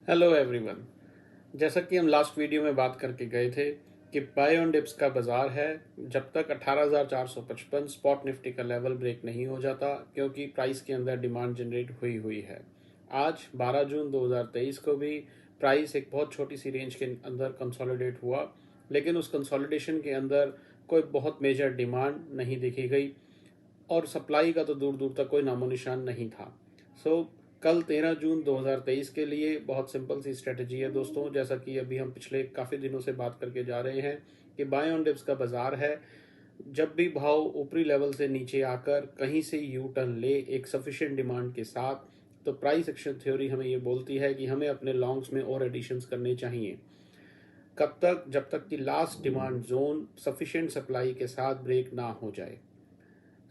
Hello everyone. जैसा कि हम लास्ट वीडियो में बात करके गए थे कि बाय ऑन डिप्स का बाजार है जब तक 18,455 स्पॉट निफ्टी का लेवल ब्रेक नहीं हो जाता, क्योंकि प्राइस के अंदर डिमांड जनरेट हुई है। आज 12 जून 2023 को भी प्राइस एक बहुत छोटी सी रेंज के अंदर कंसोलिडेट हुआ, लेकिन उस कंसोलिडेशन के अंदर कोई बहुत मेजर डिमांड नहीं देखी गई और सप्लाई का तो दूर दूर तक कोई नामो निशान नहीं था। कल 13 जून 2023 के लिए बहुत सिंपल सी स्ट्रेटजी है दोस्तों, जैसा कि अभी हम पिछले काफ़ी दिनों से बात करके जा रहे हैं कि बाय ऑन डिप्स का बाजार है। जब भी भाव ऊपरी लेवल से नीचे आकर कहीं से यू टर्न ले एक सफिशिएंट डिमांड के साथ, तो प्राइस एक्शन थ्योरी हमें ये बोलती है कि हमें अपने लॉन्ग्स में और एडिशंस करने चाहिए। कब तक? जब तक कि last demand zone sufficient supply के साथ ब्रेक ना हो जाए।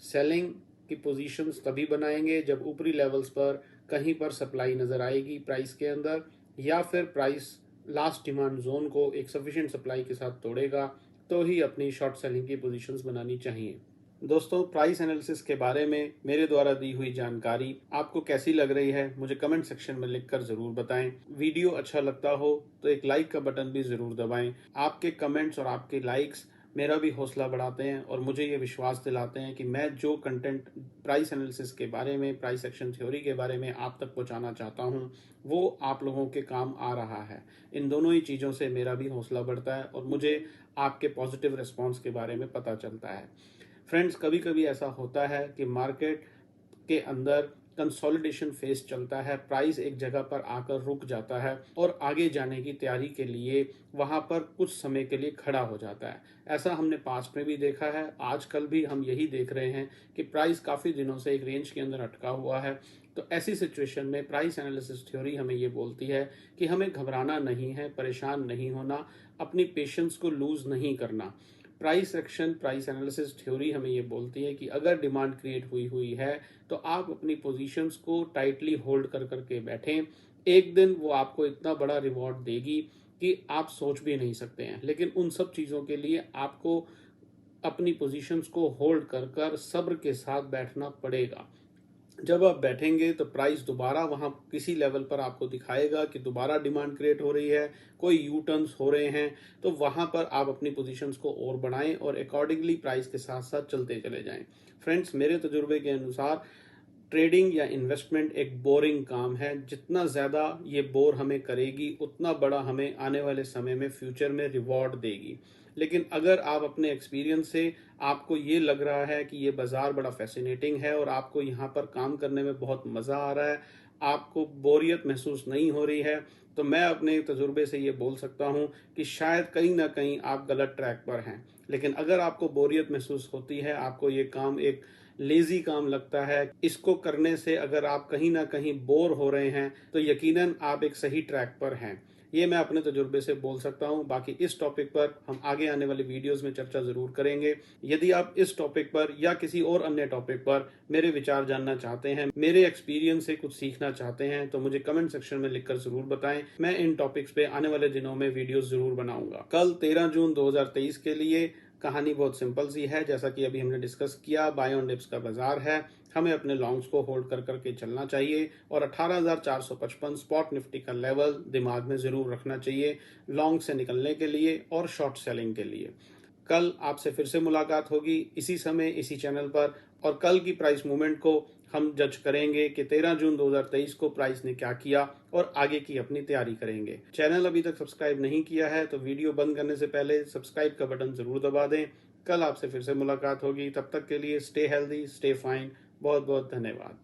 सेलिंग की पोजीशंस तभी बनाएंगे जब ऊपरी लेवल्स पर कहीं पर सप्लाई नजर आएगी प्राइस के अंदर, या फिर प्राइस लास्ट डिमांड जोन को एक सफिशिएंट सप्लाई के साथ तोड़ेगा, तो ही अपनी शॉर्ट सेलिंग की पोजीशंस बनानी चाहिए। दोस्तों, प्राइस एनालिसिस के बारे में मेरे द्वारा दी हुई जानकारी आपको कैसी लग रही है मुझे कमेंट सेक्शन में लिखकर जरूर बताएं। वीडियो अच्छा लगता हो तो एक लाइक का बटन भी जरूर दबाएं। आपके कमेंट्स और आपके लाइक्स मेरा भी हौसला बढ़ाते हैं और मुझे ये विश्वास दिलाते हैं कि मैं जो कंटेंट प्राइस एनालिसिस के बारे में, प्राइस एक्शन थ्योरी के बारे में आप तक पहुंचाना चाहता हूं, वो आप लोगों के काम आ रहा है। इन दोनों ही चीज़ों से मेरा भी हौसला बढ़ता है और मुझे आपके पॉजिटिव रिस्पॉन्स के बारे में पता चलता है। फ्रेंड्स, कभी कभी ऐसा होता है कि मार्केट के अंदर कंसोलिडेशन फेज चलता है, प्राइस एक जगह पर आकर रुक जाता है और आगे जाने की तैयारी के लिए वहां पर कुछ समय के लिए खड़ा हो जाता है। ऐसा हमने पास्ट में भी देखा है, आजकल भी हम यही देख रहे हैं कि प्राइस काफ़ी दिनों से एक रेंज के अंदर अटका हुआ है। तो ऐसी सिचुएशन में प्राइस एनालिसिस थ्योरी हमें ये बोलती है कि हमें घबराना नहीं है, परेशान नहीं होना, अपनी पेशेंस को लूज नहीं करना। Price action, price analysis theory हमें ये बोलती है कि अगर डिमांड क्रिएट हुई है तो आप अपनी पोजीशंस को टाइटली होल्ड कर करके बैठें। एक दिन वो आपको इतना बड़ा रिवॉर्ड देगी कि आप सोच भी नहीं सकते हैं, लेकिन उन सब चीज़ों के लिए आपको अपनी पोजीशंस को होल्ड कर कर सब्र के साथ बैठना पड़ेगा। जब आप बैठेंगे तो प्राइस दोबारा वहां किसी लेवल पर आपको दिखाएगा कि दोबारा डिमांड क्रिएट हो रही है, कोई यू टर्न्स हो रहे हैं, तो वहां पर आप अपनी पोजीशंस को और बढ़ाएं और अकॉर्डिंगली प्राइस के साथ साथ चलते चले जाएं। फ्रेंड्स, मेरे तजुर्बे के अनुसार ट्रेडिंग या इन्वेस्टमेंट एक बोरिंग काम है। जितना ज़्यादा ये बोर हमें करेगी उतना बड़ा हमें आने वाले समय में फ्यूचर में रिवॉर्ड देगी। लेकिन अगर आप अपने एक्सपीरियंस से आपको ये लग रहा है कि ये बाज़ार बड़ा फैसिनेटिंग है और आपको यहाँ पर काम करने में बहुत मज़ा आ रहा है, आपको बोरियत महसूस नहीं हो रही है, तो मैं अपने तजुर्बे से ये बोल सकता हूँ कि शायद कहीं ना कहीं आप गलत ट्रैक पर हैं। लेकिन अगर आपको बोरियत महसूस होती है, आपको ये काम एक लेजी काम लगता है, इसको करने से अगर आप कहीं ना कहीं बोर हो रहे हैं, तो यकीनन आप एक सही ट्रैक पर हैं। ये मैं अपने तजुर्बे से बोल सकता हूं। बाकी इस टॉपिक पर हम आगे आने वाली वीडियोस में चर्चा जरूर करेंगे। यदि आप इस टॉपिक पर या किसी और अन्य टॉपिक पर मेरे विचार जानना चाहते हैं, मेरे एक्सपीरियंस से कुछ सीखना चाहते हैं, तो मुझे कमेंट सेक्शन में लिखकर जरूर बताएं। मैं इन टॉपिक्स पे आने वाले दिनों में वीडियोस जरूर बनाऊंगा। कल 13 जून 2023 के लिए कहानी बहुत सिंपल सी है। जैसा कि अभी हमने डिस्कस किया, बाय ऑन डिप्स का बाजार है, हमें अपने लॉन्ग्स को होल्ड कर करके चलना चाहिए और 18,455 स्पॉट निफ्टी का लेवल दिमाग में जरूर रखना चाहिए लॉन्ग से निकलने के लिए और शॉर्ट सेलिंग के लिए। कल आपसे फिर से मुलाकात होगी इसी समय इसी चैनल पर, और कल की प्राइस मूवमेंट को हम जज करेंगे कि 13 जून 2023 को प्राइस ने क्या किया और आगे की अपनी तैयारी करेंगे। चैनल अभी तक सब्सक्राइब नहीं किया है तो वीडियो बंद करने से पहले सब्सक्राइब का बटन जरूर दबा दें। कल आपसे फिर से मुलाकात होगी, तब तक के लिए स्टे हेल्दी, स्टे फाइन। बहुत बहुत धन्यवाद।